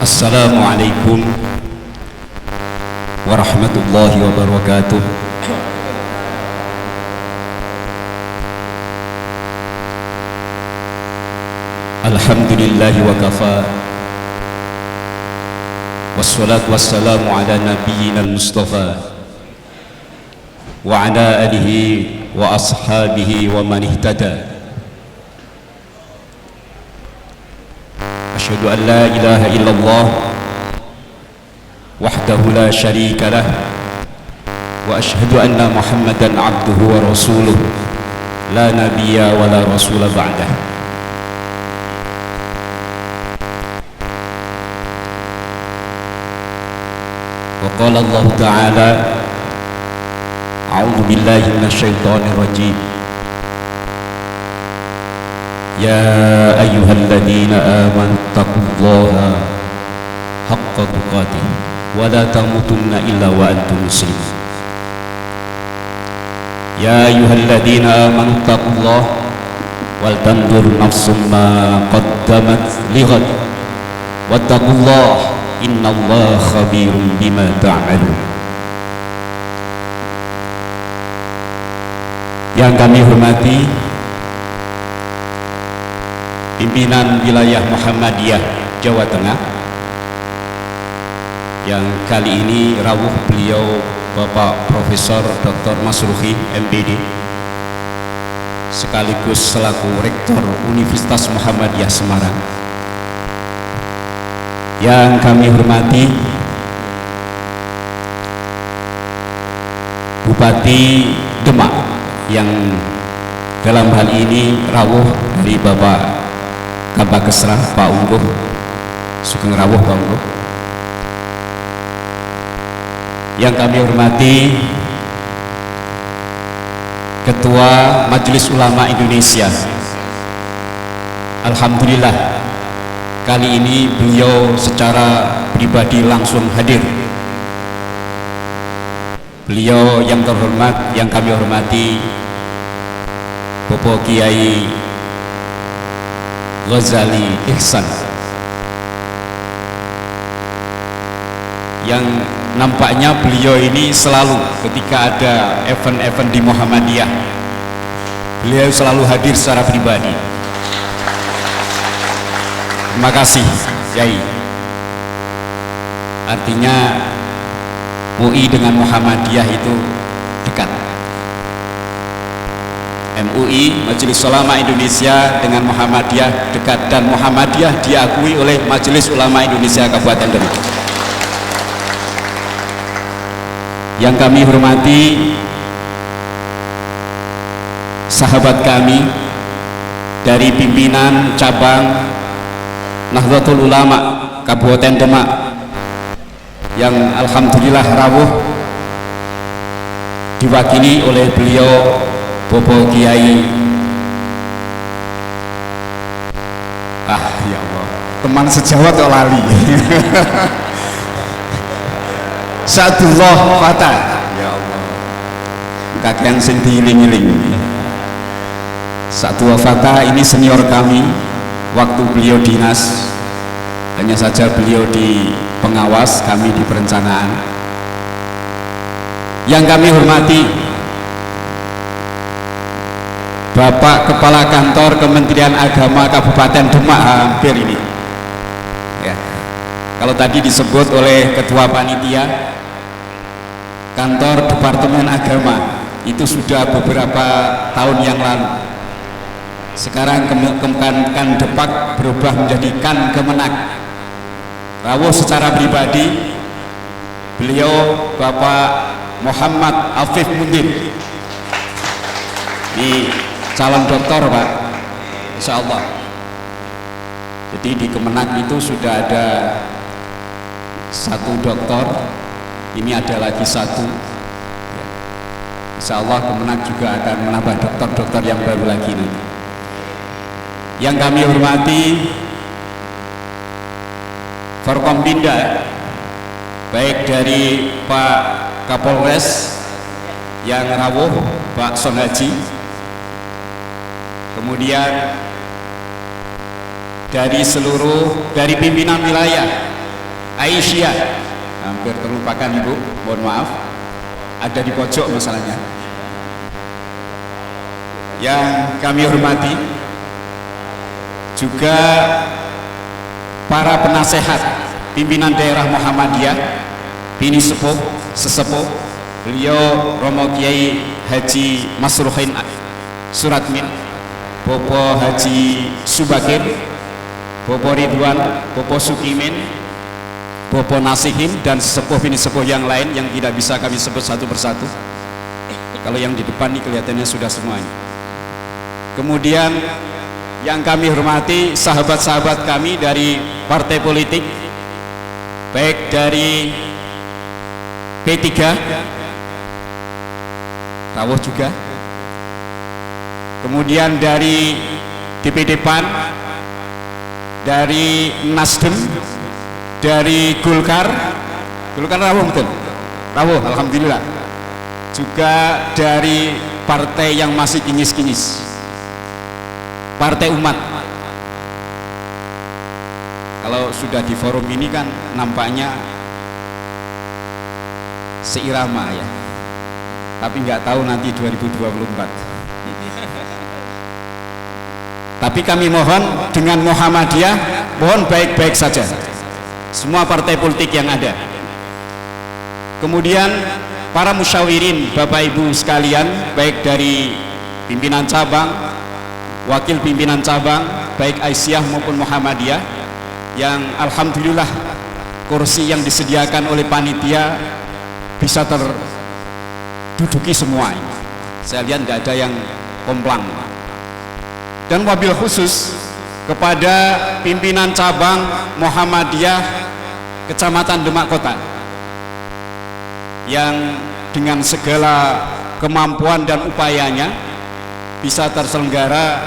Assalamualaikum warahmatullahi wabarakatuh. Alhamdulillahi wa kafa. Wassalatu wassalamu ala nabiyyina al-mustafa wa ala alihi wa ashabihi wa man ihtada. Asyhadu an la ilaha illallah wahdahu la syarika lah wa asyhadu anna Muhammadan abduhu wa rasuluh la nabiyya wa la rasula ba'dah. Wa qala Allah ta'ala a'udzu billahi minasyaitonir rajim. Ya ayyuhalladzina amanu taqullaha haqqa tuqatih wa la tamutunna illa wa antum muslimun. Ya ayyuhalladzina amanu taqullaha wal tanzur nafsum ma qaddamat lighad wattaqullaha innallaha khabirum bima ta'malun. Yang kami hormati pimpinan wilayah Muhammadiyah Jawa Tengah, yang kali ini rawuh beliau Bapak Profesor Dr. Masruhi MPD, sekaligus selaku Rektor Universitas Muhammadiyah Semarang. Yang kami hormati Bupati Demak, yang dalam hal ini rawuh dari Bapak Kabak Kesrah Pak Ungguh, sugeng rawuh Pak Ungguh. Yang kami hormati Ketua Majelis Ulama Indonesia. Alhamdulillah kali ini beliau secara pribadi langsung hadir. Beliau yang terhormat, yang kami hormati Bapak Kiai Ghazali Ihsan, yang nampaknya beliau ini selalu ketika ada event-event di Muhammadiyah, beliau selalu hadir secara pribadi. Terima kasih Kiai. Artinya MUI dengan Muhammadiyah itu dekat. MUI Majelis Ulama Indonesia dengan Muhammadiyah dekat, dan Muhammadiyah diakui oleh Majelis Ulama Indonesia Kabupaten Demak. Yang kami hormati sahabat kami dari pimpinan cabang Nahdlatul Ulama Kabupaten Demak, yang alhamdulillah rawuh diwakili oleh beliau Bapak Kiai, ya Allah, teman sejawat kok lali. Sa'dullah Fatah, ya Allah, kakek sing diiling-iling. Sa'dullah Fatah ini senior kami waktu beliau dinas, hanya saja beliau di pengawas, kami di perencanaan. Yang kami hormati Bapak Kepala Kantor Kementerian Agama Kabupaten Demak, hampir ini ya. Kalau tadi disebut oleh Ketua Panitia Kantor Departemen Agama, itu sudah beberapa tahun yang lalu. Sekarang Kan Depak berubah menjadi Kan Kemenak. Rawuh secara pribadi beliau Bapak Muhammad Afif Mundir, ini calon doktor Pak, insya Allah. Jadi di Kemenak itu sudah ada satu doktor, ini ada lagi satu. Insya Allah Kemenak juga akan menambah dokter-dokter yang baru lagi nanti. Yang kami hormati Forkompinda, baik dari Pak Kapolres yang rawuh Pak Son Haji, kemudian dari pimpinan wilayah Aisyah, hampir terlupakan Ibu, mohon maaf, ada di pojok masalahnya. Yang kami hormati juga para penasehat pimpinan daerah Muhammadiyah, bini sepuh, sesepuh, beliau Romo Kiai Haji Masruhin Suratmin, Bopo Haji Subakir, Bopo Ridwan, Bopo Sukimin, Bopo Nasihin, dan sesepuh bini sepuh yang lain yang tidak bisa kami sebut satu persatu. Kalau yang di depan ini kelihatannya sudah semuanya. Kemudian yang kami hormati sahabat-sahabat kami dari partai politik, baik dari P3, Rawuh juga, kemudian dari DPD PAN, dari Nasdem, dari Golkar Rawuh betul, Rawuh alhamdulillah, juga dari partai yang masih kinyis-kinyis, Partai Umat. Kalau sudah di forum ini kan nampaknya seirama ya, tapi nggak tahu nanti 2024. Tapi kami mohon dengan Muhammadiyah, mohon baik-baik saja semua partai politik yang ada. Kemudian para musyawirin, Bapak Ibu sekalian, baik dari pimpinan cabang, wakil pimpinan cabang, baik Aisyah maupun Muhammadiyah, yang alhamdulillah kursi yang disediakan oleh panitia bisa terduduki semua. Saya lihat tidak ada yang komplang. Dan wabil khusus kepada pimpinan cabang Muhammadiyah Kecamatan Demak Kota yang dengan segala kemampuan dan upayanya bisa terselenggara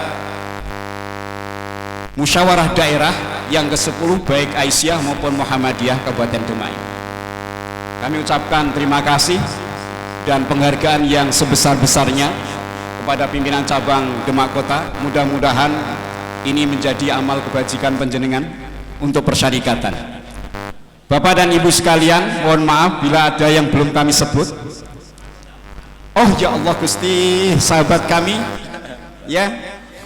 musyawarah daerah yang ke-10 baik Aisyah maupun Muhammadiyah Kabupaten Demak. Kami ucapkan terima kasih dan penghargaan yang sebesar-besarnya kepada pimpinan cabang Demak Kota. Mudah-mudahan ini menjadi amal kebajikan panjenengan untuk persyarikatan. Bapak dan Ibu sekalian, mohon maaf bila ada yang belum kami sebut. Oh ya Allah Gusti, sahabat kami ya,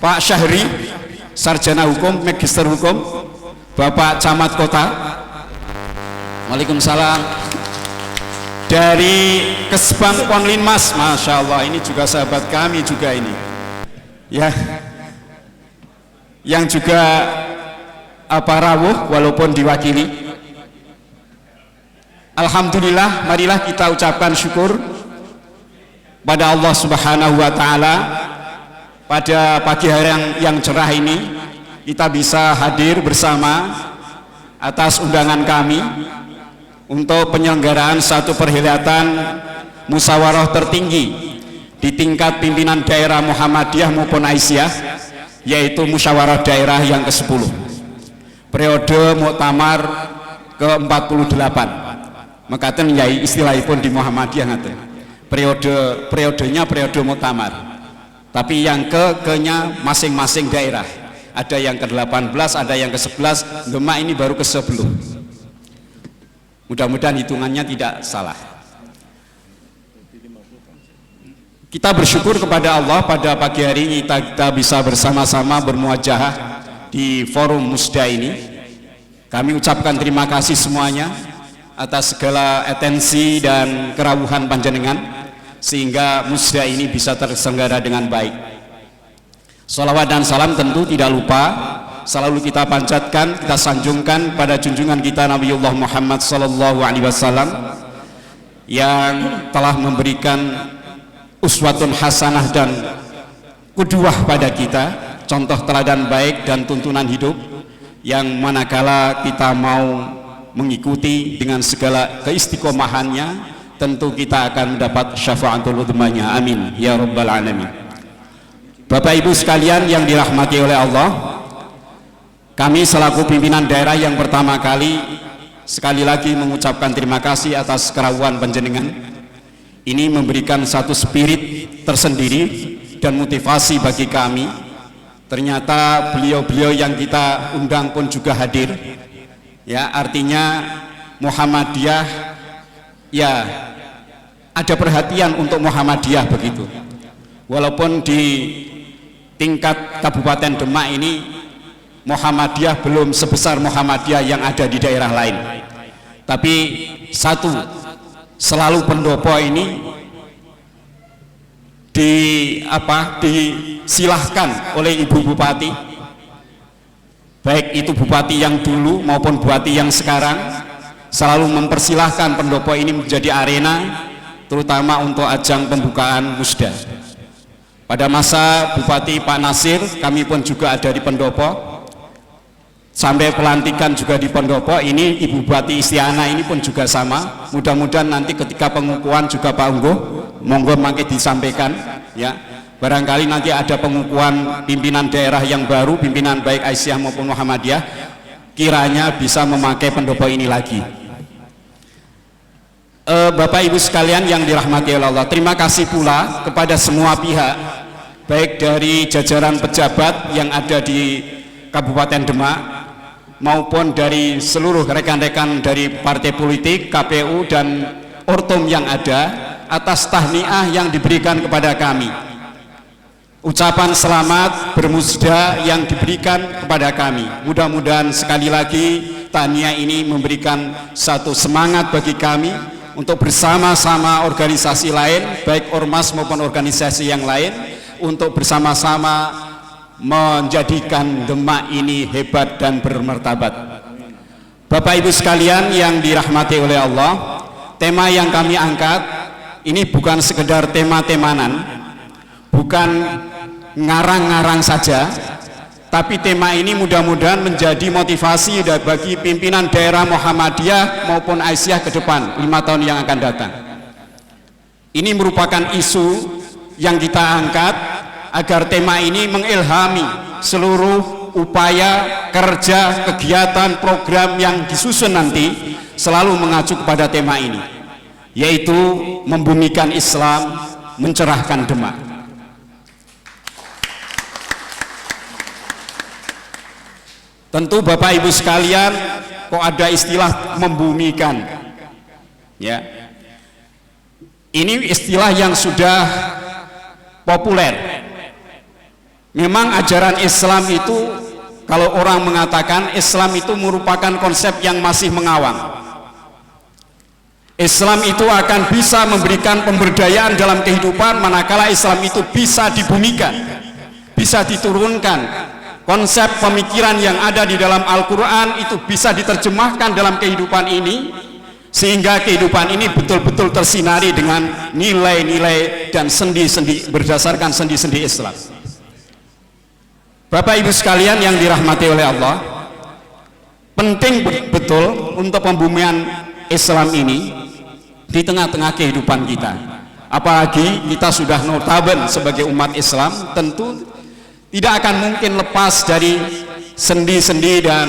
Pak Syahri, sarjana hukum, magister hukum, Bapak Camat Kota, Waalaikumsalam, dari Kesbang Ponlinmas, Masya Allah, ini juga sahabat kami juga ini ya, yang juga rawuh walaupun diwakili. Alhamdulillah, marilah kita ucapkan syukur pada Allah Subhanahu wa Ta'ala. Pada pagi hari yang cerah ini kita bisa hadir bersama atas undangan kami untuk penyelenggaraan satu perhelatan musyawarah tertinggi di tingkat pimpinan daerah Muhammadiyah maupun Aisyah, yaitu musyawarah daerah yang ke-10 periode muktamar ke-48. Mekaten yai istilahipun di Muhammadiyah ngaten. Periodenya periode muktamar. Tapi yang ke-nya masing-masing daerah. Ada yang ke-18, ada yang ke-11, Demak ini baru ke-10. Mudah-mudahan hitungannya tidak salah. Kita bersyukur kepada Allah pada pagi hari ini kita bisa bersama-sama bermuajahah di forum Musda ini. Kami ucapkan terima kasih semuanya atas segala atensi dan kerawuhan panjenengan sehingga musda ini bisa terselenggara dengan baik. Salawat dan salam tentu tidak lupa selalu kita panjatkan, kita sanjungkan pada junjungan kita Nabiullah Muhammad sallallahu alaihi wasallam yang telah memberikan uswatun hasanah dan qudwah pada kita, contoh teladan baik dan tuntunan hidup yang manakala kita mau mengikuti dengan segala keistiqomahannya, tentu kita akan mendapat syafaatul udmanya. Amin ya rabbal alamin. Bapak Ibu sekalian yang dirahmati oleh Allah, kami selaku pimpinan daerah yang pertama kali sekali lagi mengucapkan terima kasih atas kerawuhan panjenengan. Ini memberikan satu spirit tersendiri dan motivasi bagi kami. Ternyata beliau-beliau yang kita undang pun juga hadir. Ya, artinya Muhammadiyah, ya ada perhatian untuk Muhammadiyah begitu. Walaupun di tingkat Kabupaten Demak ini Muhammadiyah belum sebesar Muhammadiyah yang ada di daerah lain, tapi satu, selalu pendopo ini disilahkan oleh Ibu Bupati, baik itu Bupati yang dulu maupun Bupati yang sekarang, selalu mempersilahkan pendopo ini menjadi arena terutama untuk ajang pembukaan musda. Pada masa Bupati Pak Nasir, kami pun juga ada di pendopo, sampai pelantikan juga di pendopo. Ini Ibu Bupati Istiana ini pun juga sama. Mudah-mudahan nanti ketika pengukuhan juga Pak Ungguh, monggo mangke disampaikan ya. Barangkali nanti ada pengukuhan pimpinan daerah yang baru, pimpinan baik Aisyah maupun Muhammadiyah, kiranya bisa memakai pendopo ini lagi. Bapak Ibu sekalian yang dirahmati Allah, terima kasih pula kepada semua pihak, baik dari jajaran pejabat yang ada di Kabupaten Demak maupun dari seluruh rekan-rekan dari partai politik, KPU dan Ortum yang ada, atas tahniah yang diberikan kepada kami, ucapan selamat bermusda yang diberikan kepada kami. Mudah-mudahan sekali lagi tahniah ini memberikan satu semangat bagi kami untuk bersama-sama organisasi lain, baik ormas maupun organisasi yang lain, untuk bersama-sama menjadikan Demak ini hebat dan bermartabat. Bapak Ibu sekalian yang dirahmati oleh Allah, tema yang kami angkat ini bukan sekedar tema-temanan, bukan ngarang-ngarang saja, tapi tema ini mudah-mudahan menjadi motivasi bagi pimpinan daerah Muhammadiyah maupun Aisyah ke depan 5 tahun yang akan datang. Ini merupakan isu yang kita angkat agar tema ini mengilhami seluruh upaya, kerja, kegiatan, program yang disusun nanti selalu mengacu kepada tema ini, yaitu membumikan Islam, mencerahkan Demak. Tentu Bapak Ibu sekalian, kok ada istilah membumikan ya, ini istilah yang sudah populer. Memang ajaran Islam itu, kalau orang mengatakan Islam itu merupakan konsep yang masih mengawang. Islam itu akan bisa memberikan pemberdayaan dalam kehidupan manakala Islam itu bisa dibumikan, bisa diturunkan. Konsep pemikiran yang ada di dalam Al-Quran itu bisa diterjemahkan dalam kehidupan ini, sehingga kehidupan ini betul-betul tersinari dengan nilai-nilai dan sendi-sendi, berdasarkan sendi-sendi Islam. Bapak Ibu sekalian yang dirahmati oleh Allah, penting betul untuk pembumian Islam ini di tengah-tengah kehidupan kita. Apalagi kita sudah notaben sebagai umat Islam, tentu tidak akan mungkin lepas dari sendi-sendi dan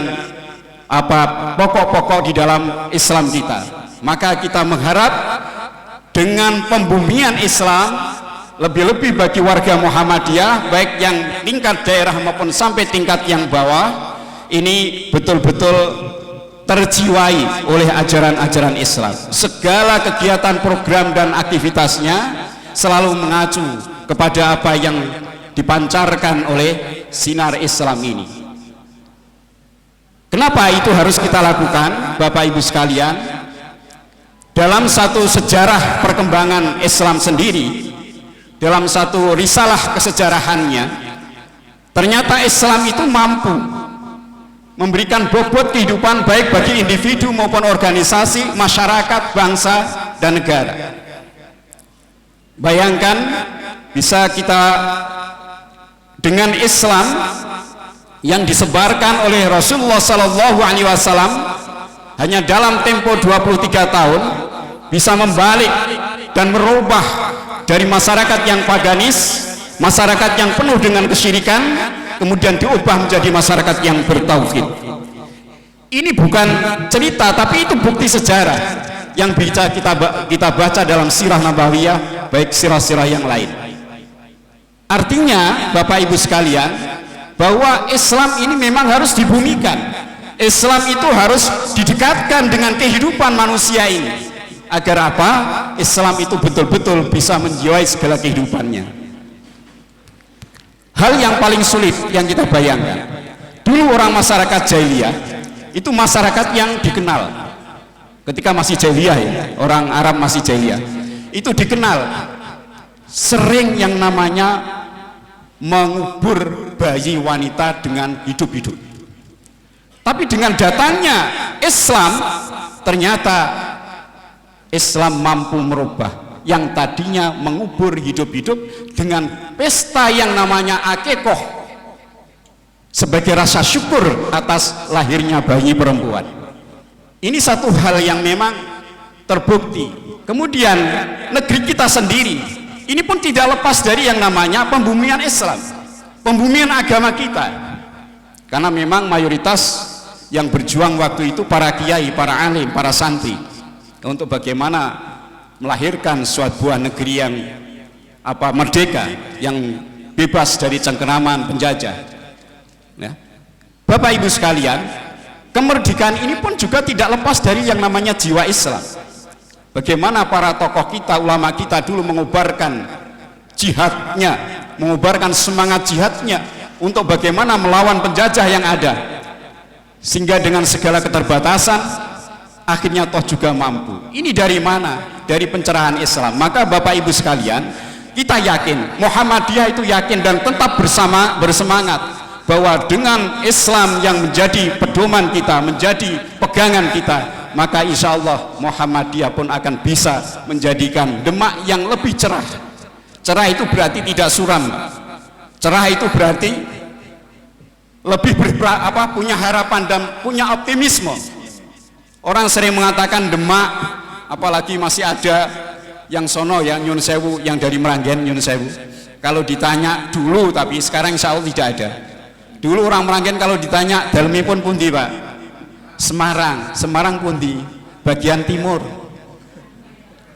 pokok-pokok di dalam Islam kita. Maka kita mengharap dengan pembumian Islam, lebih-lebih bagi warga Muhammadiyah, baik yang tingkat daerah maupun sampai tingkat yang bawah, ini betul-betul terjiwai oleh ajaran-ajaran Islam. Segala kegiatan, program dan aktivitasnya selalu mengacu kepada apa yang dipancarkan oleh sinar Islam ini. Kenapa itu harus kita lakukan, Bapak Ibu sekalian? Dalam satu sejarah perkembangan Islam sendiri, dalam satu risalah kesejarahannya, ternyata Islam itu mampu memberikan bobot kehidupan baik bagi individu maupun organisasi, masyarakat, bangsa, dan negara. Bayangkan bisa kita dengan Islam yang disebarkan oleh Rasulullah SAW hanya dalam tempo 23 tahun bisa membalik dan merubah dari masyarakat yang paganis, masyarakat yang penuh dengan kesyirikan, kemudian diubah menjadi masyarakat yang bertauhid. Ini bukan cerita, tapi itu bukti sejarah yang bisa kita baca dalam sirah nabawiyah, baik sirah-sirah yang lain. Artinya Bapak Ibu sekalian, bahwa Islam ini memang harus dibumikan. Islam itu harus didekatkan dengan kehidupan manusia ini. Agar apa? Islam itu betul-betul bisa menjiwai segala kehidupannya. Hal yang paling sulit yang kita bayangkan, dulu orang masyarakat jahiliyah itu masyarakat yang dikenal ketika masih jahiliyah ya, orang Arab masih jahiliyah, itu dikenal sering yang namanya mengubur bayi wanita dengan hidup-hidup. Tapi dengan datangnya Islam, ternyata Islam mampu merubah yang tadinya mengubur hidup-hidup dengan pesta yang namanya akikoh sebagai rasa syukur atas lahirnya bayi perempuan. Ini satu hal yang memang terbukti. Kemudian negeri kita sendiri ini pun tidak lepas dari yang namanya pembumian Islam, pembumian agama kita, karena memang mayoritas yang berjuang waktu itu para kiai, para alim, para santri untuk bagaimana melahirkan suatu buah negeri yang merdeka, yang bebas dari cengkeraman penjajah ya. Bapak Ibu sekalian, kemerdekaan ini pun juga tidak lepas dari yang namanya jiwa Islam. Bagaimana para tokoh kita, ulama kita dulu mengubarkan jihadnya, mengubarkan semangat jihadnya untuk bagaimana melawan penjajah yang ada, sehingga dengan segala keterbatasan akhirnya toh juga mampu. Ini dari mana? Dari pencerahan Islam. Maka Bapak Ibu sekalian, kita yakin, Muhammadiyah itu yakin dan tetap bersemangat bahwa dengan Islam yang menjadi pedoman kita, menjadi pegangan kita, maka insya Allah Muhammadiyah pun akan bisa menjadikan Demak yang lebih cerah. Cerah itu berarti tidak suram. Cerah itu berarti lebih punya harapan dan punya optimisme. Orang sering mengatakan Demak, apalagi masih ada yang sono ya, Nyun Sewu, yang dari Meranggen Nyun Sewu. Kalau ditanya dulu, tapi sekarang insya Allah tidak ada. Dulu orang Meranggen kalau ditanya dalmi pun pundi Pak? Semarang, Semarang pundi? Bagian timur.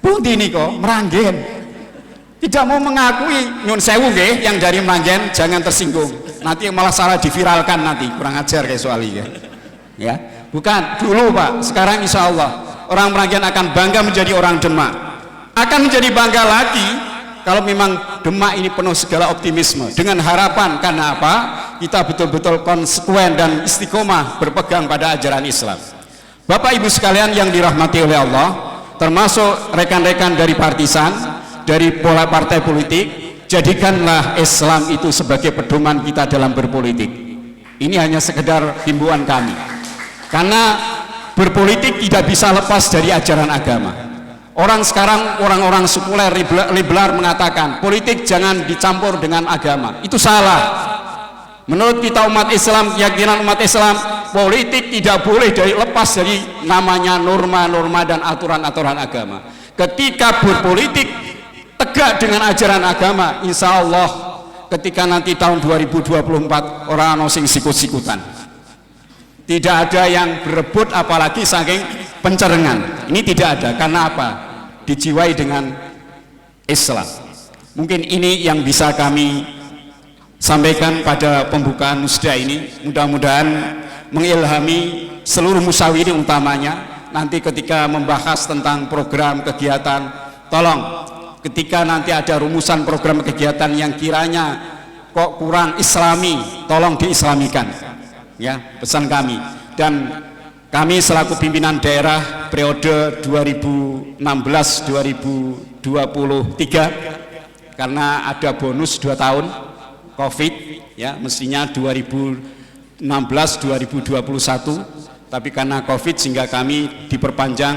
Pundi nih kok? Meranggen. Tidak mau mengakui Nyun Sewu nggih, yang dari Meranggen, jangan tersinggung. Nanti malah salah diviralkan nanti, kurang ajar kayak soal ini ya. Bukan dulu Pak, sekarang insya Allah orang Meranggen akan bangga menjadi orang Demak, akan menjadi bangga lagi kalau memang Demak ini penuh segala optimisme dengan harapan. Karena apa? Kita betul-betul konsekuen dan istiqomah berpegang pada ajaran Islam. Bapak Ibu sekalian yang dirahmati oleh Allah, termasuk rekan-rekan dari partisan, dari pola partai politik, jadikanlah Islam itu sebagai pedoman kita dalam berpolitik. Ini hanya sekedar himbauan kami, karena berpolitik tidak bisa lepas dari ajaran agama. Orang sekarang, orang-orang sekuler liberal mengatakan politik jangan dicampur dengan agama. Itu salah. Menurut kita umat Islam, keyakinan umat Islam, politik tidak boleh lepas dari namanya norma-norma dan aturan-aturan agama. Ketika berpolitik tegak dengan ajaran agama, insya Allah ketika nanti tahun 2024 orang ono sing sikut-sikutan, tidak ada yang berebut, apalagi saking pencerengan. Ini tidak ada. Karena apa? Dijiwai dengan Islam. Mungkin ini yang bisa kami sampaikan pada pembukaan musda ini. Mudah-mudahan mengilhami seluruh musyawirin, utamanya nanti ketika membahas tentang program kegiatan, tolong ketika nanti ada rumusan program kegiatan yang kiranya kok kurang islami, tolong diislamikan ya, pesan kami. Dan kami selaku pimpinan daerah periode 2016-2023, karena ada bonus 2 tahun COVID ya, mestinya 2016-2021, tapi karena COVID sehingga kami diperpanjang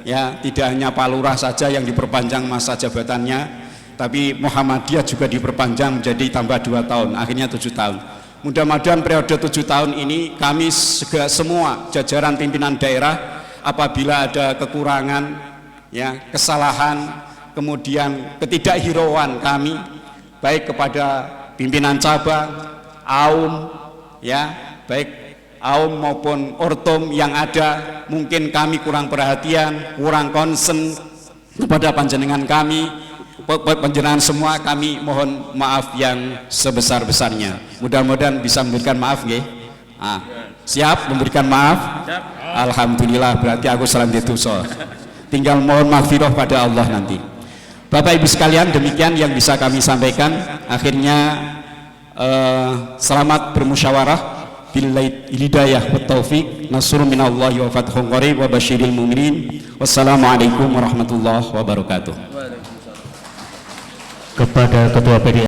ya, tidak hanya Pak Lurah saja yang diperpanjang masa jabatannya, tapi Muhammadiyah juga diperpanjang menjadi tambah 2 tahun, akhirnya 7 tahun. Mudah-mudahan periode 7 tahun ini kami semua jajaran pimpinan daerah, apabila ada kekurangan ya, kesalahan, kemudian ketidakhirauan kami, baik kepada pimpinan cabang, AUM ya, baik AUM maupun ortom yang ada, mungkin kami kurang perhatian, kurang concern kepada panjenengan kami, panjenengan semua, kami mohon maaf yang sebesar-besarnya. Mudah-mudahan bisa memberikan maaf nggih. Siap memberikan maaf? Alhamdulillah, berarti aku salam dosa. Tinggal mohon maghfirah pada Allah nanti. Bapak Ibu sekalian, demikian yang bisa kami sampaikan. Akhirnya selamat bermusyawarah. Billahi hidayah wa taufiq, nasrun minallahi wa fathun qarib wa basyiril mu'minin. Wassalamualaikum warahmatullahi wabarakatuh. Kepada Ketua PDI